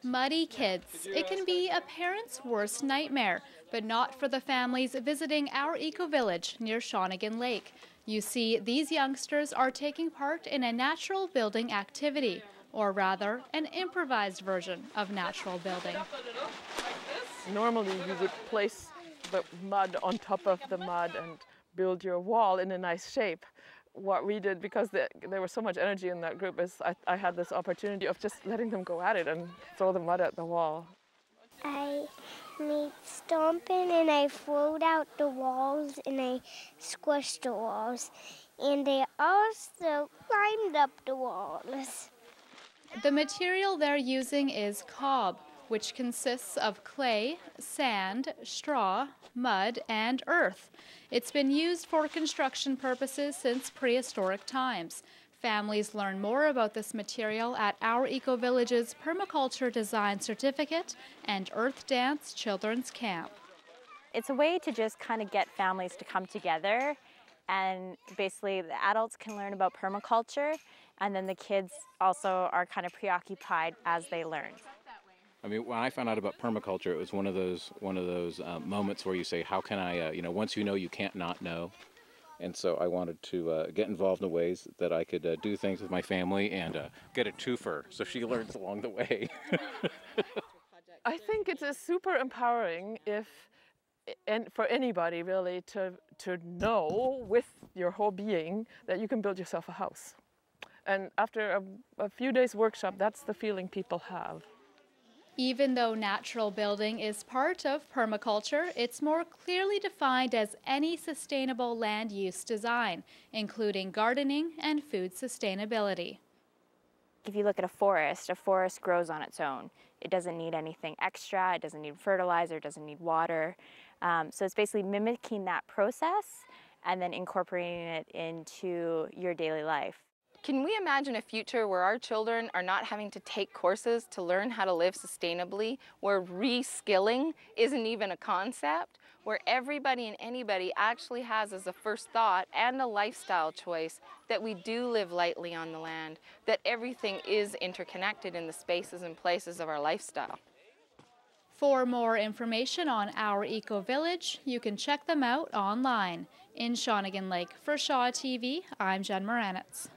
Muddy kids. It can be a parent's worst nightmare, but not for the families visiting our Ecovillage near Shawnigan Lake. You see, these youngsters are taking part in a natural building activity, or rather, an improvised version of natural building. Normally you would place the mud on top of the mud and build your wall in a nice shape. What we did, because there was so much energy in that group, is I had this opportunity of just letting them go at it and throw the mud at the wall. I made stomping and I throwed out the walls and I squished the walls. And they also climbed up the walls. The material they're using is cob, which consists of clay, sand, straw, mud, and earth. It's been used for construction purposes since prehistoric times. Families learn more about this material at our Ecovillage's Permaculture Design Certificate and Earth Dance Children's Camp. It's a way to just kind of get families to come together, and basically the adults can learn about permaculture, and then the kids also are kind of preoccupied as they learn. I mean, when I found out about permaculture, it was one of those moments where you say, how can I, once you know, you can't not know. And so I wanted to get involved in ways that I could do things with my family and get a twofer, so she learns along the way. I think it is super empowering and for anybody really to know with your whole being that you can build yourself a house. And after a few days workshop, that's the feeling people have. Even though natural building is part of permaculture, it's more clearly defined as any sustainable land use design, including gardening and food sustainability. If you look at a forest grows on its own. It doesn't need anything extra, it doesn't need fertilizer, it doesn't need water. So it's basically mimicking that process and then incorporating it into your daily life. Can we imagine a future where our children are not having to take courses to learn how to live sustainably, where reskilling isn't even a concept, where everybody and anybody actually has as a first thought and a lifestyle choice that we do live lightly on the land, that everything is interconnected in the spaces and places of our lifestyle? For more information on our Ecovillage, you can check them out online. In Shawnigan Lake, for Shaw TV, I'm Jen Muranetz.